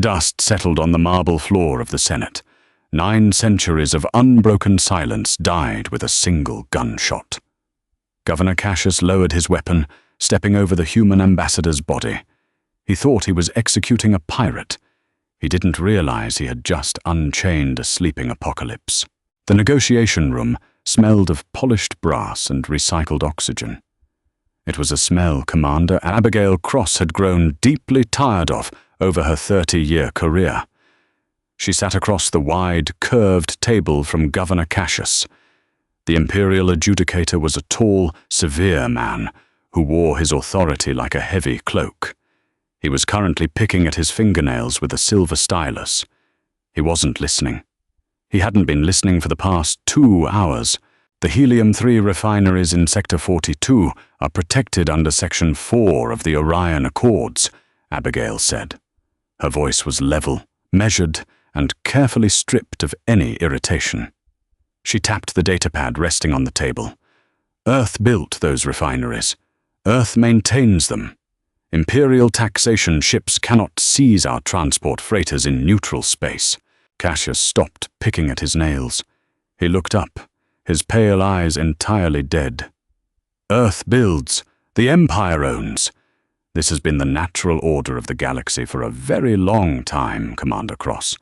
Dust settled on the marble floor of the Senate. 9 centuries of unbroken silence died with a single gunshot. Governor Cassius lowered his weapon, stepping over the human ambassador's body. He thought he was executing a pirate. He didn't realize he had just unchained a sleeping apocalypse. The negotiation room smelled of polished brass and recycled oxygen. It was a smell Commander Abigail Cross had grown deeply tired of over her 30-year career. She sat across the wide, curved table from Governor Cassius. The imperial adjudicator was a tall, severe man who wore his authority like a heavy cloak. He was currently picking at his fingernails with a silver stylus. He wasn't listening. He hadn't been listening for the past 2 hours. The Helium-3 refineries in Sector 42 are protected under Section 4 of the Orion Accords, Abigail said. Her voice was level, measured, and carefully stripped of any irritation. She tapped the datapad resting on the table. Earth built those refineries. Earth maintains them. Imperial taxation ships cannot seize our transport freighters in neutral space. Cassius stopped picking at his nails. He looked up, his pale eyes entirely dead. Earth builds. The Empire owns. This has been the natural order of the galaxy for a very long time, Commander Cross.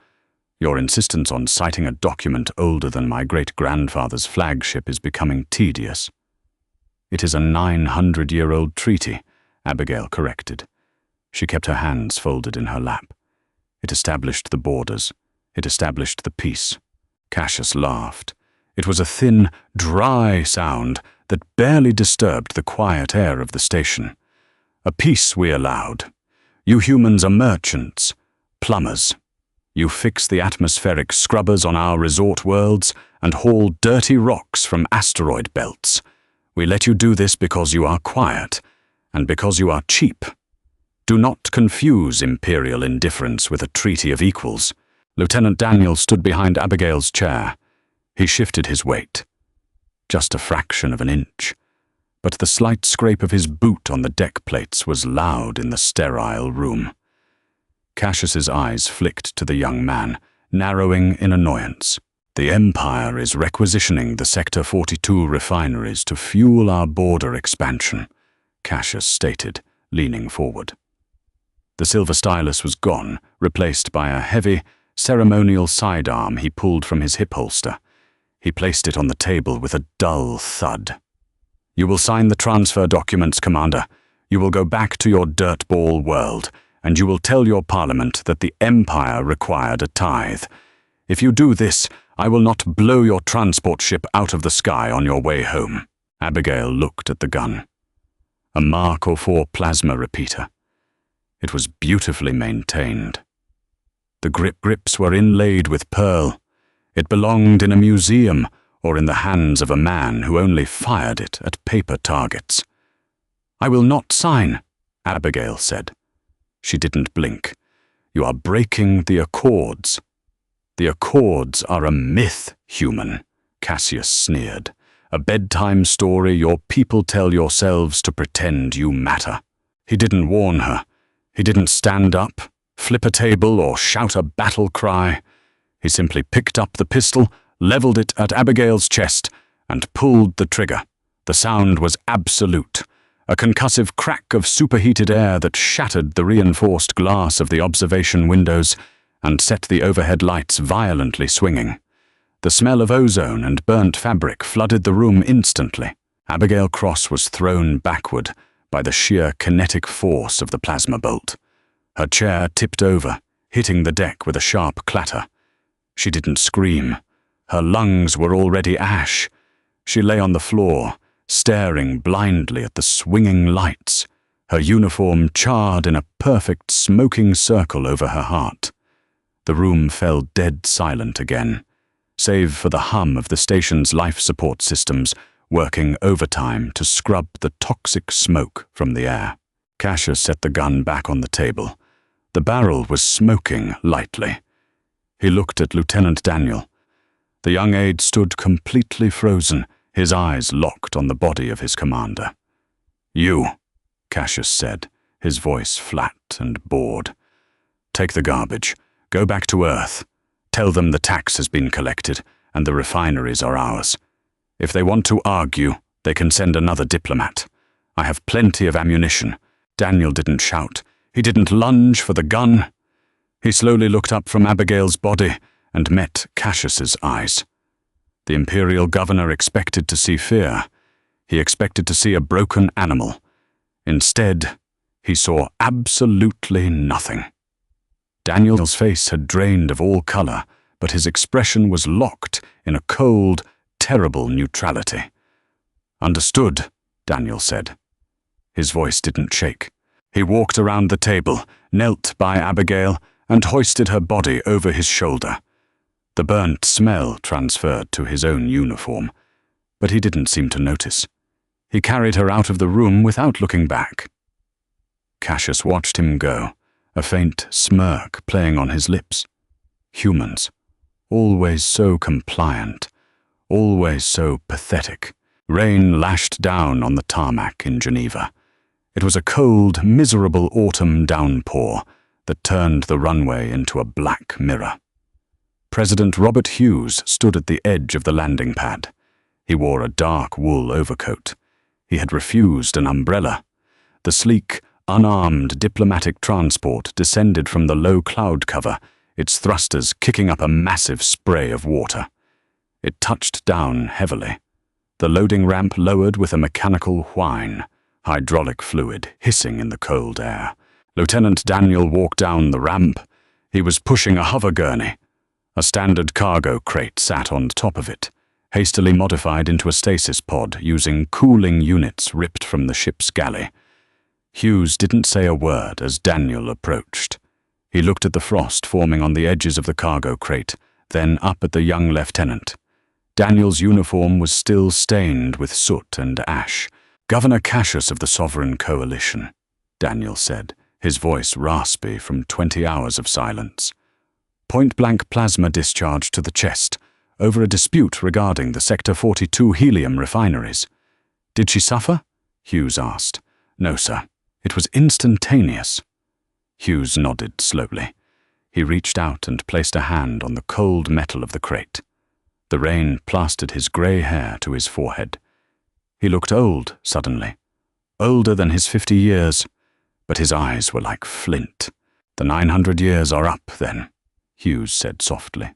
Your insistence on citing a document older than my great-grandfather's flagship is becoming tedious. It is a 900-year-old treaty, Abigail corrected. She kept her hands folded in her lap. It established the borders. It established the peace. Cassius laughed. It was a thin, dry sound that barely disturbed the quiet air of the station. A peace we allowed. You humans are merchants, plumbers. You fix the atmospheric scrubbers on our resort worlds and haul dirty rocks from asteroid belts. We let you do this because you are quiet and because you are cheap. Do not confuse imperial indifference with a treaty of equals. Lieutenant Daniel stood behind Abigail's chair. He shifted his weight. Just a fraction of an inch. But the slight scrape of his boot on the deck plates was loud in the sterile room. Cassius's eyes flicked to the young man, narrowing in annoyance. The Empire is requisitioning the Sector 42 refineries to fuel our border expansion, Cassius stated, leaning forward. The silver stylus was gone, replaced by a heavy, ceremonial sidearm he pulled from his hip holster. He placed it on the table with a dull thud. You will sign the transfer documents, Commander. You will go back to your dirtball world, and you will tell your parliament that the Empire required a tithe. If you do this, I will not blow your transport ship out of the sky on your way home. Abigail looked at the gun. A Mark IV plasma repeater. It was beautifully maintained. The grips were inlaid with pearl. It belonged in a museum or in the hands of a man who only fired it at paper targets. I will not sign, Abigail said. She didn't blink. You are breaking the Accords. The Accords are a myth, human, Cassius sneered. A bedtime story your people tell yourselves to pretend you matter. He didn't warn her. He didn't stand up, flip a table, or shout a battle cry. He simply picked up the pistol, leveled it at Abigail's chest, and pulled the trigger. The sound was absolute. A concussive crack of superheated air that shattered the reinforced glass of the observation windows and set the overhead lights violently swinging. The smell of ozone and burnt fabric flooded the room instantly. Abigail Cross was thrown backward by the sheer kinetic force of the plasma bolt. Her chair tipped over, hitting the deck with a sharp clatter. She didn't scream. Her lungs were already ash. She lay on the floor, staring blindly at the swinging lights, her uniform charred in a perfect smoking circle over her heart. The room fell dead silent again, save for the hum of the station's life support systems working overtime to scrub the toxic smoke from the air. Cassius set the gun back on the table. The barrel was smoking lightly. He looked at Lieutenant Daniel. The young aide stood completely frozen, his eyes locked on the body of his commander. You, Cassius said, his voice flat and bored. Take the garbage. Go back to Earth. Tell them the tax has been collected and the refineries are ours. If they want to argue, they can send another diplomat. I have plenty of ammunition." Daniel didn't shout. He didn't lunge for the gun. He slowly looked up from Abigail's body and met Cassius's eyes. The Imperial Governor expected to see fear. He expected to see a broken animal. Instead, he saw absolutely nothing. Daniel's face had drained of all color, but his expression was locked in a cold, terrible neutrality. "Understood," Daniel said. His voice didn't shake. He walked around the table, knelt by Abigail, and hoisted her body over his shoulder. The burnt smell transferred to his own uniform, but he didn't seem to notice. He carried her out of the room without looking back. Cassius watched him go, a faint smirk playing on his lips. Humans, always so compliant, always so pathetic. Rain lashed down on the tarmac in Geneva. It was a cold, miserable autumn downpour that turned the runway into a black mirror. President Robert Hughes stood at the edge of the landing pad. He wore a dark wool overcoat. He had refused an umbrella. The sleek, unarmed diplomatic transport descended from the low cloud cover, its thrusters kicking up a massive spray of water. It touched down heavily. The loading ramp lowered with a mechanical whine, hydraulic fluid hissing in the cold air. Lieutenant Daniel walked down the ramp. He was pushing a hover gurney. A standard cargo crate sat on top of it, hastily modified into a stasis pod using cooling units ripped from the ship's galley. Hughes didn't say a word as Daniel approached. He looked at the frost forming on the edges of the cargo crate, then up at the young lieutenant. Daniel's uniform was still stained with soot and ash. "Governor Cassius of the Sovereign Coalition," Daniel said, his voice raspy from 20 hours of silence. "Point-blank plasma discharge to the chest over a dispute regarding the Sector 42 helium refineries." "Did she suffer?" Hughes asked. "No, sir. It was instantaneous." Hughes nodded slowly. He reached out and placed a hand on the cold metal of the crate. The rain plastered his grey hair to his forehead. He looked old suddenly, older than his 50 years, but his eyes were like flint. "The 900 years are up, then," Hughes said softly.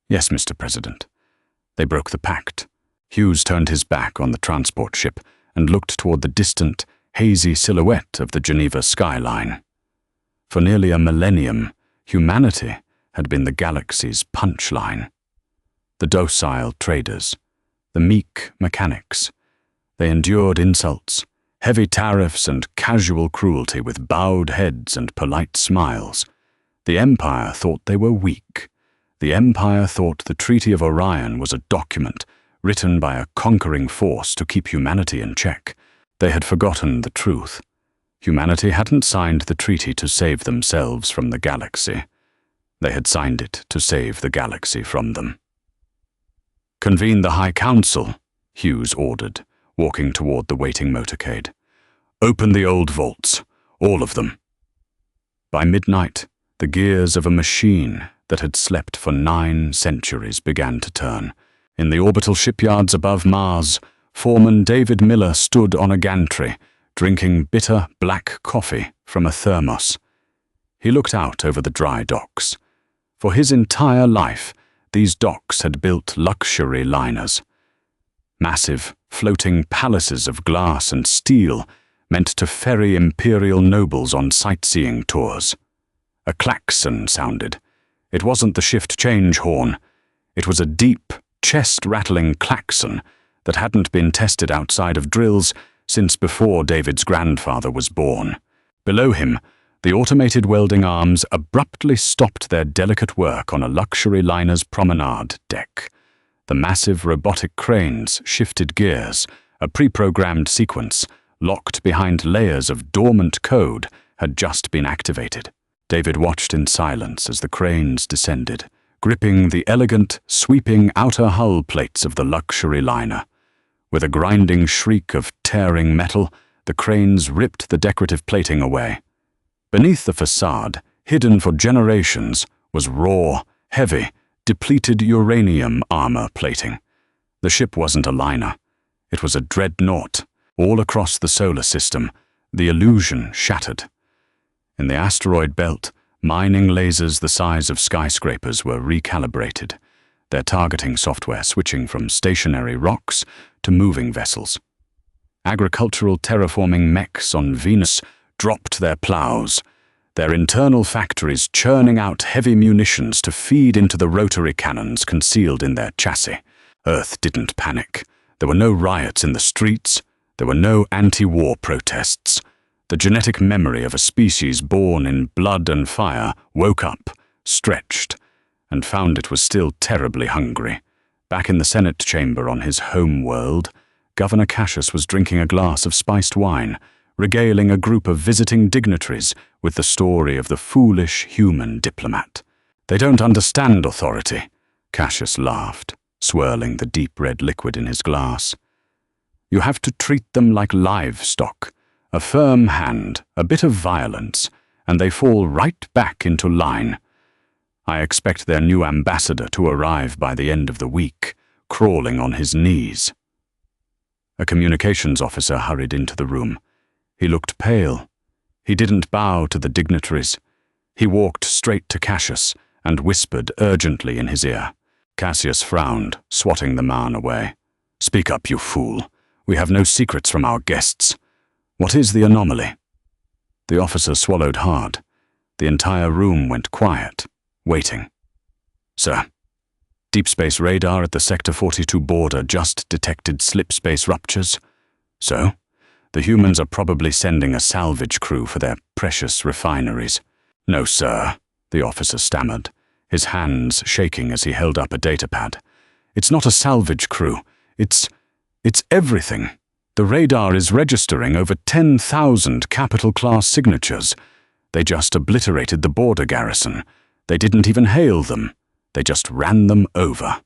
"Yes, Mr. President." They broke the pact. Hughes turned his back on the transport ship and looked toward the distant, hazy silhouette of the Geneva skyline. For nearly a millennium, humanity had been the galaxy's punchline. The docile traders, the meek mechanics. They endured insults, heavy tariffs and casual cruelty with bowed heads and polite smiles. The Empire thought they were weak. The Empire thought the Treaty of Orion was a document written by a conquering force to keep humanity in check. They had forgotten the truth. Humanity hadn't signed the treaty to save themselves from the galaxy. They had signed it to save the galaxy from them. "Convene the High Council," Hughes ordered, walking toward the waiting motorcade. "Open the old vaults, all of them." By midnight, the gears of a machine that had slept for 9 centuries began to turn. In the orbital shipyards above Mars, Foreman David Miller stood on a gantry, drinking bitter black coffee from a thermos. He looked out over the dry docks. For his entire life, these docks had built luxury liners. Massive, floating palaces of glass and steel meant to ferry imperial nobles on sightseeing tours. A klaxon sounded. It wasn't the shift change horn. It was a deep, chest-rattling klaxon that hadn't been tested outside of drills since before David's grandfather was born. Below him, the automated welding arms abruptly stopped their delicate work on a luxury liner's promenade deck. The massive robotic cranes shifted gears. A pre-programmed sequence, locked behind layers of dormant code, had just been activated. David watched in silence as the cranes descended, gripping the elegant, sweeping outer hull plates of the luxury liner. With a grinding shriek of tearing metal, the cranes ripped the decorative plating away. Beneath the facade, hidden for generations, was raw, heavy, depleted uranium armor plating. The ship wasn't a liner. It was a dreadnought. All across the solar system, the illusion shattered. In the asteroid belt, mining lasers the size of skyscrapers were recalibrated, their targeting software switching from stationary rocks to moving vessels. Agricultural terraforming mechs on Venus dropped their plows, their internal factories churning out heavy munitions to feed into the rotary cannons concealed in their chassis. Earth didn't panic. There were no riots in the streets. There were no anti-war protests. The genetic memory of a species born in blood and fire woke up, stretched, and found it was still terribly hungry. Back in the Senate chamber on his home world, Governor Cassius was drinking a glass of spiced wine, regaling a group of visiting dignitaries with the story of the foolish human diplomat. "They don't understand authority," Cassius laughed, swirling the deep red liquid in his glass. "You have to treat them like livestock, a firm hand, a bit of violence, and they fall right back into line. I expect their new ambassador to arrive by the end of the week, crawling on his knees." A communications officer hurried into the room. He looked pale. He didn't bow to the dignitaries. He walked straight to Cassius and whispered urgently in his ear. Cassius frowned, swatting the man away. "Speak up, you fool. We have no secrets from our guests. What is the anomaly?" The officer swallowed hard. The entire room went quiet, waiting. "Sir, deep space radar at the Sector 42 border just detected slip space ruptures. So, the humans are probably sending a salvage crew for their precious refineries." "No, sir," the officer stammered, his hands shaking as he held up a datapad. "It's not a salvage crew. It's everything. The radar is registering over 10,000 capital-class signatures. They just obliterated the border garrison. They didn't even hail them. They just ran them over."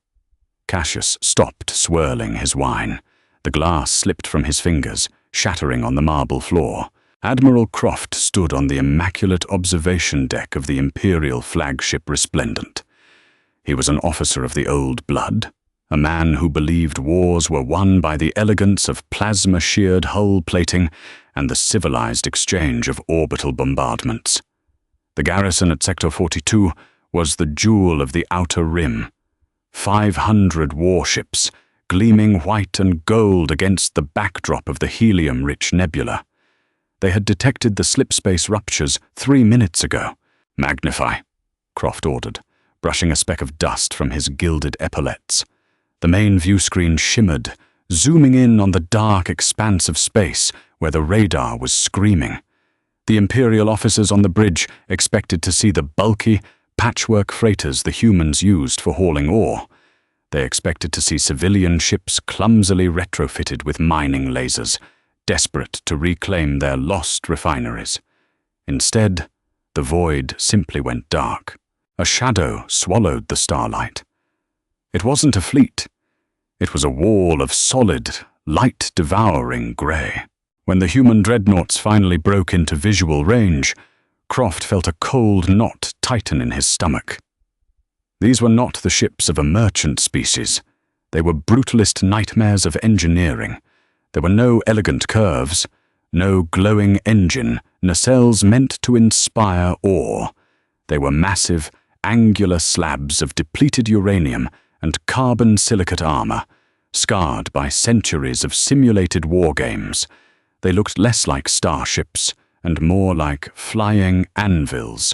Cassius stopped swirling his wine. The glass slipped from his fingers, shattering on the marble floor. Admiral Croft stood on the immaculate observation deck of the Imperial flagship Resplendent. He was an officer of the old blood, a man who believed wars were won by the elegance of plasma-sheared hull plating and the civilized exchange of orbital bombardments. The garrison at Sector 42 was the jewel of the Outer Rim. 500 warships, gleaming white and gold against the backdrop of the helium-rich nebula. They had detected the slip-space ruptures 3 minutes ago. "Magnify," Croft ordered, brushing a speck of dust from his gilded epaulettes. The main view screen shimmered, zooming in on the dark expanse of space where the radar was screaming. The Imperial officers on the bridge expected to see the bulky, patchwork freighters the humans used for hauling ore. They expected to see civilian ships clumsily retrofitted with mining lasers, desperate to reclaim their lost refineries. Instead, the void simply went dark. A shadow swallowed the starlight. It wasn't a fleet. It was a wall of solid, light-devouring grey. When the human dreadnoughts finally broke into visual range, Croft felt a cold knot tighten in his stomach. These were not the ships of a merchant species. They were brutalist nightmares of engineering. There were no elegant curves, no glowing engine, nacelles meant to inspire awe. They were massive, angular slabs of depleted uranium and carbon silicate armor, scarred by centuries of simulated war games. They looked less like starships and more like flying anvils,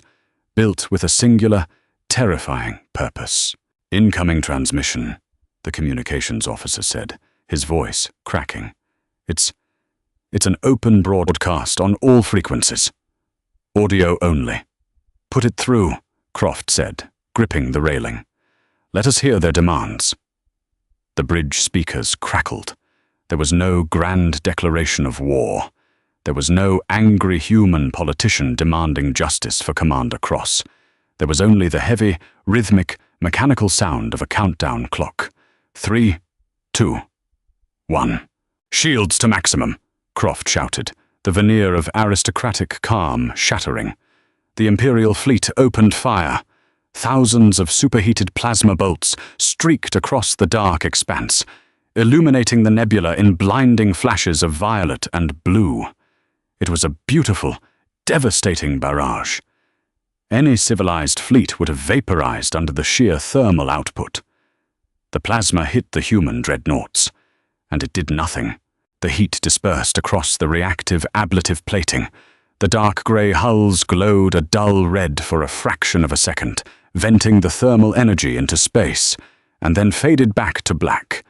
built with a singular, terrifying purpose. "Incoming transmission," the communications officer said, his voice cracking. It's an open broadcast on all frequencies. Audio only." "Put it through," Croft said, gripping the railing. "Let us hear their demands." The bridge speakers crackled. There was no grand declaration of war. There was no angry human politician demanding justice for Commander Cross. There was only the heavy, rhythmic, mechanical sound of a countdown clock. 3, 2, 1. "Shields to maximum," Croft shouted, the veneer of aristocratic calm shattering. The Imperial fleet opened fire. Thousands of superheated plasma bolts streaked across the dark expanse, illuminating the nebula in blinding flashes of violet and blue. It was a beautiful, devastating barrage. Any civilized fleet would have vaporized under the sheer thermal output. The plasma hit the human dreadnoughts, and it did nothing. The heat dispersed across the reactive ablative plating. The dark grey hulls glowed a dull red for a fraction of a second, venting the thermal energy into space, and then faded back to black.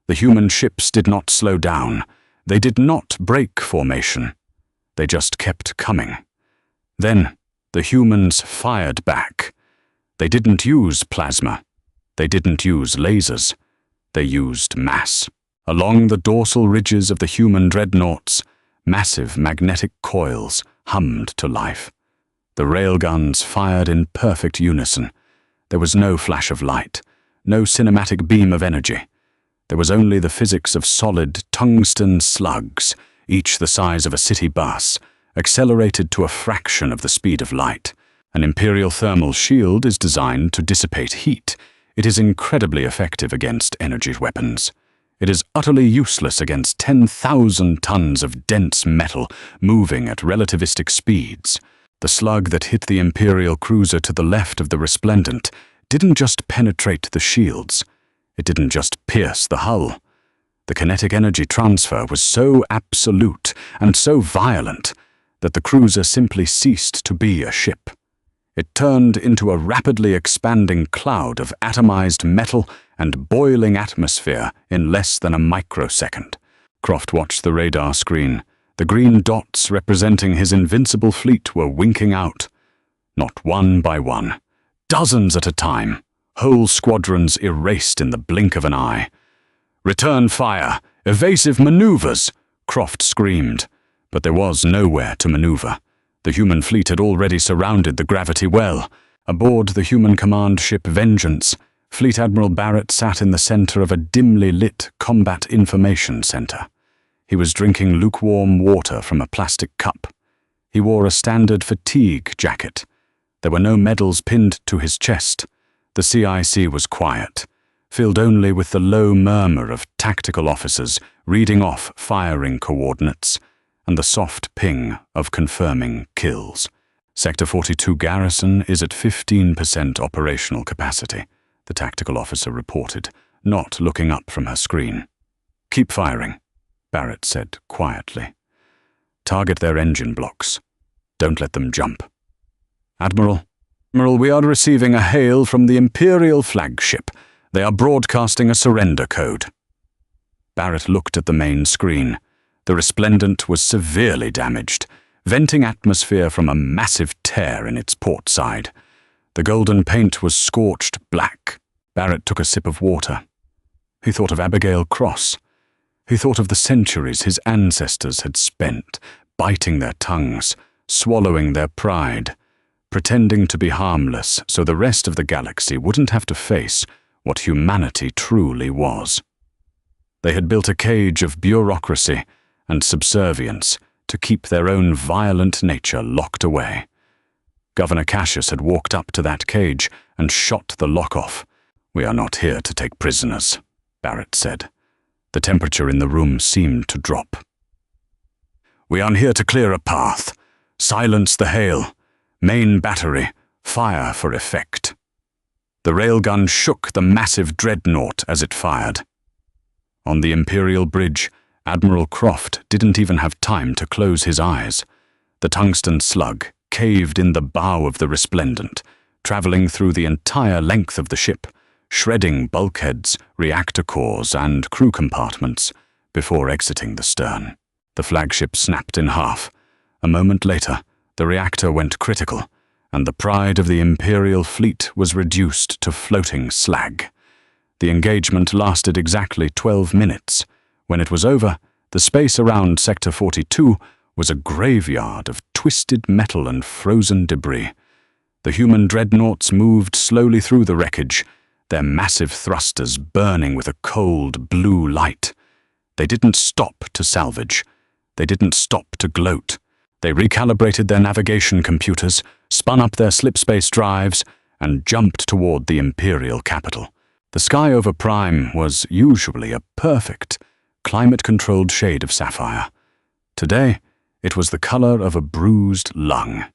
The human ships did not slow down. They did not break formation. They just kept coming. Then the humans fired back. They didn't use plasma. They didn't use lasers. They used mass. Along the dorsal ridges of the human dreadnoughts, massive magnetic coils hummed to life. The railguns fired in perfect unison. There was no flash of light, no cinematic beam of energy. There was only the physics of solid tungsten slugs, each the size of a city bus, accelerated to a fraction of the speed of light. An Imperial thermal shield is designed to dissipate heat. It is incredibly effective against energy weapons. It is utterly useless against 10,000 tons of dense metal moving at relativistic speeds. The slug that hit the Imperial cruiser to the left of the Resplendent didn't just penetrate the shields. It didn't just pierce the hull. The kinetic energy transfer was so absolute and so violent that the cruiser simply ceased to be a ship. It turned into a rapidly expanding cloud of atomized metal and boiling atmosphere in less than a microsecond. Croft watched the radar screen. The green dots representing his invincible fleet were winking out. Not one by one, dozens at a time, whole squadrons erased in the blink of an eye. "Return fire! Evasive maneuvers!" Croft screamed. But there was nowhere to maneuver. The human fleet had already surrounded the gravity well. Aboard the human command ship Vengeance, Fleet Admiral Barrett sat in the center of a dimly lit combat information center. He was drinking lukewarm water from a plastic cup. He wore a standard fatigue jacket. There were no medals pinned to his chest. The CIC was quiet, filled only with the low murmur of tactical officers reading off firing coordinates and the soft ping of confirming kills. Sector 42 garrison is at 15% operational capacity, the tactical officer reported, not looking up from her screen. "Keep firing," Barrett said quietly. "Target their engine blocks. Don't let them jump." Admiral, we are receiving a hail from the Imperial flagship. They are broadcasting a surrender code." Barrett looked at the main screen. The Resplendent was severely damaged, venting atmosphere from a massive tear in its port side. The golden paint was scorched black. Barrett took a sip of water. He thought of Abigail Cross. He thought of the centuries his ancestors had spent, biting their tongues, swallowing their pride, pretending to be harmless so the rest of the galaxy wouldn't have to face what humanity truly was. They had built a cage of bureaucracy and subservience to keep their own violent nature locked away. Governor Cassius had walked up to that cage and shot the lock off. "We are not here to take prisoners," Barrett said. The temperature in the room seemed to drop. "We are here to clear a path, silence the hail, main battery, fire for effect." The railgun shook the massive dreadnought as it fired. On the Imperial bridge, Admiral Croft didn't even have time to close his eyes. The tungsten slug caved in the bow of the Resplendent, traveling through the entire length of the ship, shredding bulkheads, reactor cores, and crew compartments before exiting the stern. The flagship snapped in half. A moment later, the reactor went critical, and the pride of the Imperial fleet was reduced to floating slag. The engagement lasted exactly 12 minutes. When it was over, the space around Sector 42 was a graveyard of twisted metal and frozen debris. The human dreadnoughts moved slowly through the wreckage, their massive thrusters burning with a cold blue light. They didn't stop to salvage. They didn't stop to gloat. They recalibrated their navigation computers, spun up their slipspace drives, and jumped toward the Imperial capital. The sky over Prime was usually a perfect, climate-controlled shade of sapphire. Today, it was the color of a bruised lung.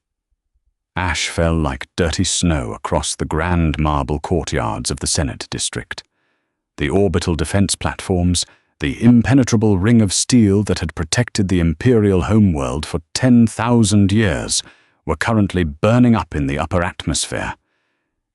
Ash fell like dirty snow across the grand marble courtyards of the Senate district. The orbital defense platforms, the impenetrable ring of steel that had protected the Imperial homeworld for 10,000 years, were currently burning up in the upper atmosphere.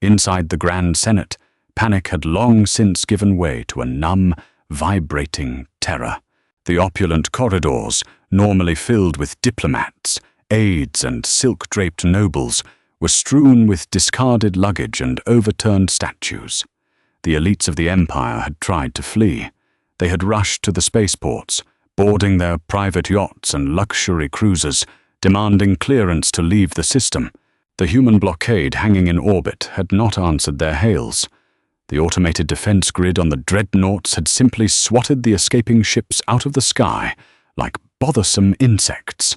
Inside the Grand Senate, panic had long since given way to a numb, vibrating terror. The opulent corridors, normally filled with diplomats, aides, and silk-draped nobles, were strewn with discarded luggage and overturned statues. The elites of the Empire had tried to flee. They had rushed to the spaceports, boarding their private yachts and luxury cruisers, demanding clearance to leave the system. The human blockade hanging in orbit had not answered their hails. The automated defense grid on the dreadnoughts had simply swatted the escaping ships out of the sky like bothersome insects,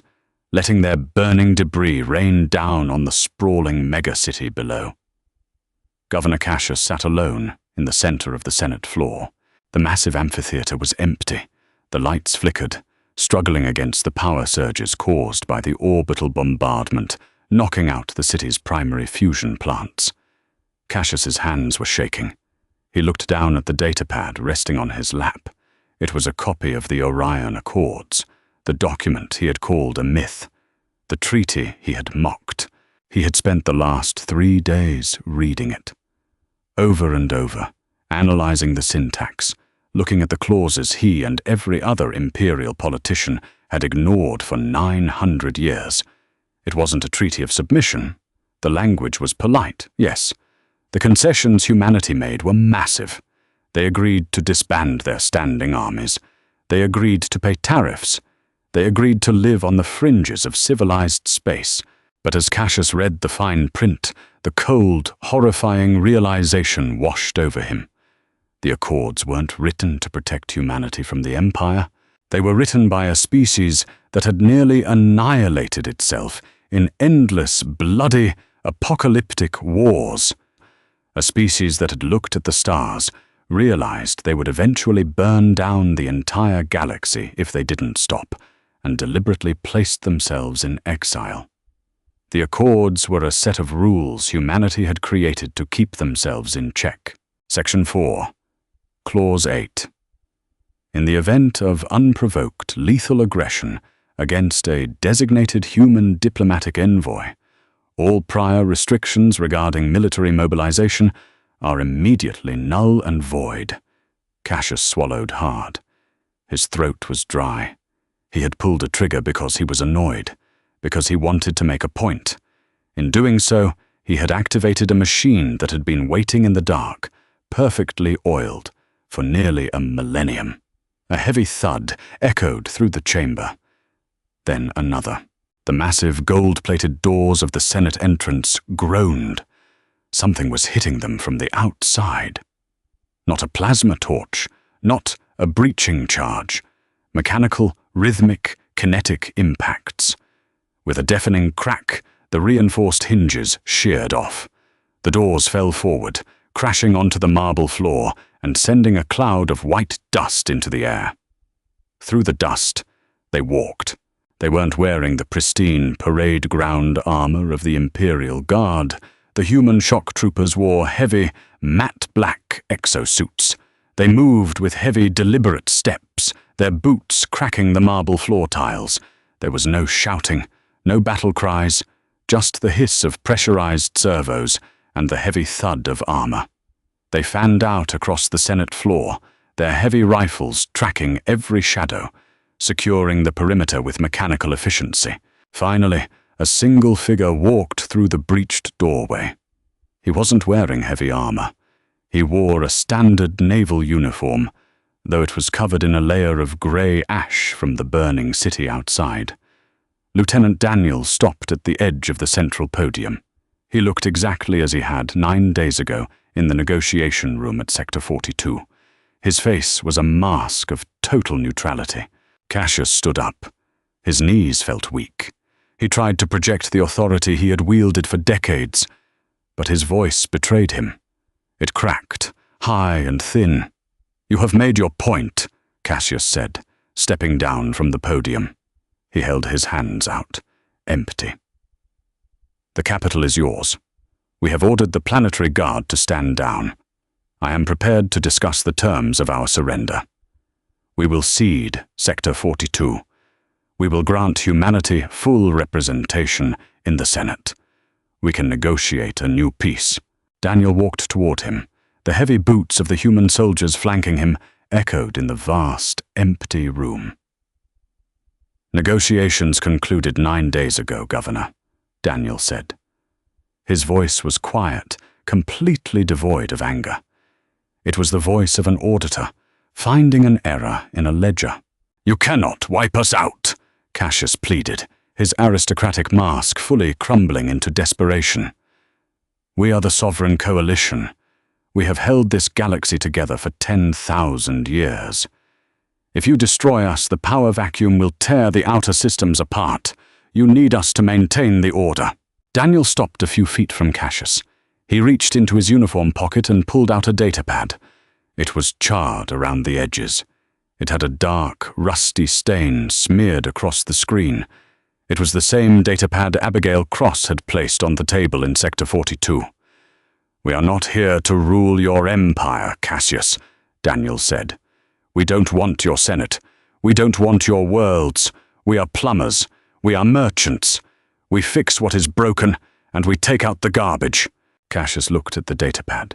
letting their burning debris rain down on the sprawling megacity below. Governor Cassius sat alone in the center of the Senate floor. The massive amphitheater was empty. The lights flickered, struggling against the power surges caused by the orbital bombardment, knocking out the city's primary fusion plants. Cassius's hands were shaking. He looked down at the datapad resting on his lap. It was a copy of the Orion Accords, the document he had called a myth, the treaty he had mocked. He had spent the last 3 days reading it, over and over, analyzing the syntax, looking at the clauses he and every other imperial politician had ignored for 900 years. It wasn't a treaty of submission. The language was polite, yes. The concessions humanity made were massive. They agreed to disband their standing armies. They agreed to pay tariffs. They agreed to live on the fringes of civilized space. But as Cassius read the fine print, the cold, horrifying realization washed over him. The Accords weren't written to protect humanity from the Empire. They were written by a species that had nearly annihilated itself in endless, bloody, apocalyptic wars. A species that had looked at the stars, realized they would eventually burn down the entire galaxy if they didn't stop, and deliberately placed themselves in exile. The Accords were a set of rules humanity had created to keep themselves in check. Section 4. Clause 8. In the event of unprovoked lethal aggression against a designated human diplomatic envoy, all prior restrictions regarding military mobilization are immediately null and void. Cassius swallowed hard. His throat was dry. He had pulled a trigger because he was annoyed, because he wanted to make a point. In doing so, he had activated a machine that had been waiting in the dark, perfectly oiled, for nearly a millennium. A heavy thud echoed through the chamber. Then another. The massive gold-plated doors of the Senate entrance groaned. Something was hitting them from the outside. Not a plasma torch, not a breaching charge. Mechanical, rhythmic, kinetic impacts. With a deafening crack, the reinforced hinges sheared off. The doors fell forward, crashing onto the marble floor and sending a cloud of white dust into the air. Through the dust, they walked. They weren't wearing the pristine parade ground armor of the Imperial Guard. The human shock troopers wore heavy, matte black exosuits. They moved with heavy, deliberate steps, their boots cracking the marble floor tiles. There was no shouting, no battle cries, just the hiss of pressurized servos and the heavy thud of armor. They fanned out across the Senate floor, their heavy rifles tracking every shadow, securing the perimeter with mechanical efficiency. Finally, a single figure walked through the breached doorway. He wasn't wearing heavy armor. He wore a standard naval uniform, though it was covered in a layer of gray ash from the burning city outside. Lieutenant Daniel stopped at the edge of the central podium. He looked exactly as he had 9 days ago in the negotiation room at Sector 42. His face was a mask of total neutrality. Cassius stood up. His knees felt weak. He tried to project the authority he had wielded for decades, but his voice betrayed him. It cracked, high and thin. "You have made your point," Cassius said, stepping down from the podium. He held his hands out, empty. "The capital is yours. We have ordered the planetary guard to stand down. I am prepared to discuss the terms of our surrender. We will cede Sector 42. We will grant humanity full representation in the Senate. We can negotiate a new peace." Daniel walked toward him. The heavy boots of the human soldiers flanking him echoed in the vast, empty room. "Negotiations concluded 9 days ago, Governor," Daniel said. His voice was quiet, completely devoid of anger. It was the voice of an auditor, finding an error in a ledger. "You cannot wipe us out," Cassius pleaded, his aristocratic mask fully crumbling into desperation. "We are the Sovereign Coalition. We have held this galaxy together for 10,000 years. If you destroy us, the power vacuum will tear the outer systems apart. You need us to maintain the order." Daniel stopped a few feet from Cassius. He reached into his uniform pocket and pulled out a datapad. It was charred around the edges. It had a dark, rusty stain smeared across the screen. It was the same datapad Abigail Cross had placed on the table in Sector 42. "We are not here to rule your empire, Cassius," Daniel said. "We don't want your Senate. We don't want your worlds. We are plumbers. We are merchants. We fix what is broken, and we take out the garbage." Cassius looked at the datapad.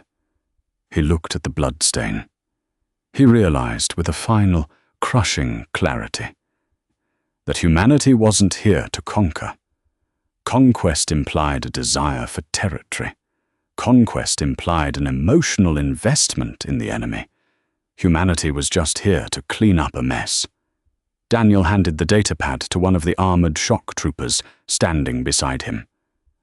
He looked at the bloodstain. He realized with a final, crushing clarity that humanity wasn't here to conquer. Conquest implied a desire for territory. Conquest implied an emotional investment in the enemy. Humanity was just here to clean up a mess. Daniel handed the datapad to one of the armored shock troopers standing beside him.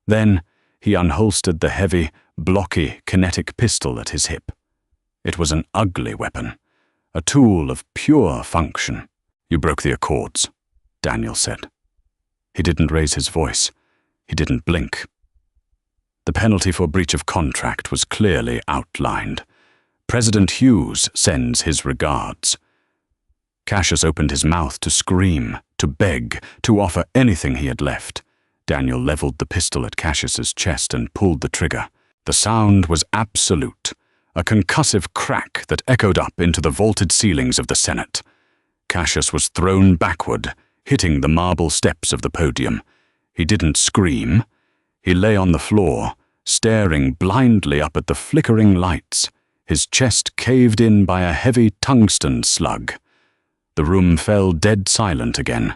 Then he unholstered the heavy, blocky, kinetic pistol at his hip. It was an ugly weapon, a tool of pure function. "You broke the accords," Daniel said. He didn't raise his voice. He didn't blink. The penalty for breach of contract was clearly outlined. "President Hughes sends his regards." Cassius opened his mouth to scream, to beg, to offer anything he had left. Daniel leveled the pistol at Cassius's chest and pulled the trigger. The sound was absolute, a concussive crack that echoed up into the vaulted ceilings of the Senate. Cassius was thrown backward, hitting the marble steps of the podium. He didn't scream. He lay on the floor, staring blindly up at the flickering lights, his chest caved in by a heavy tungsten slug. The room fell dead silent again,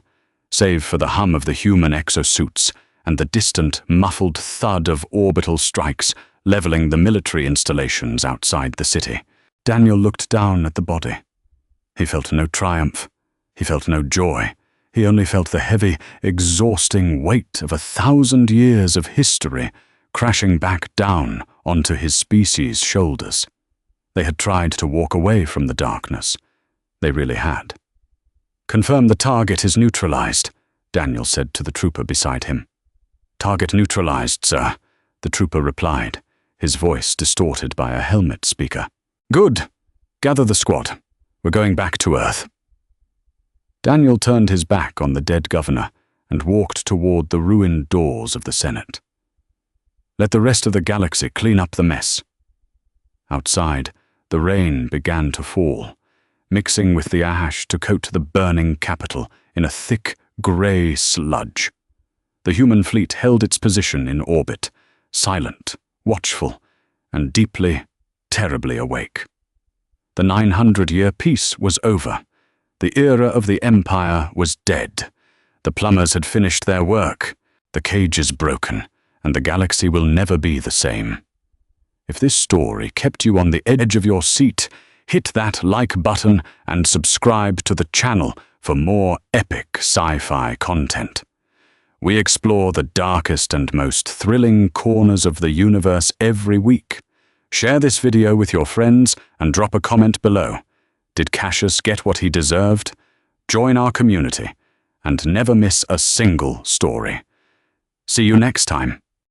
save for the hum of the human exosuits and the distant, muffled thud of orbital strikes leveling the military installations outside the city. Daniel looked down at the body. He felt no triumph. He felt no joy. He only felt the heavy, exhausting weight of 1,000 years of history crashing back down onto his species' shoulders. They had tried to walk away from the darkness. They really had. "Confirm the target is neutralized," Daniel said to the trooper beside him. "Target neutralized, sir," the trooper replied, his voice distorted by a helmet speaker. "Good. Gather the squad. We're going back to Earth." Daniel turned his back on the dead governor and walked toward the ruined doors of the Senate. "Let the rest of the galaxy clean up the mess." Outside, the rain began to fall, mixing with the ash to coat the burning capital in a thick, grey sludge. The human fleet held its position in orbit, silent, watchful, and deeply, terribly awake. The 900-year peace was over. The era of the Empire was dead. The plumbers had finished their work. The cage is broken, and the galaxy will never be the same. If this story kept you on the edge of your seat, hit that like button and subscribe to the channel for more epic sci-fi content. We explore the darkest and most thrilling corners of the universe every week. Share this video with your friends and drop a comment below. Did Cassius get what he deserved? Join our community and never miss a single story. See you next time.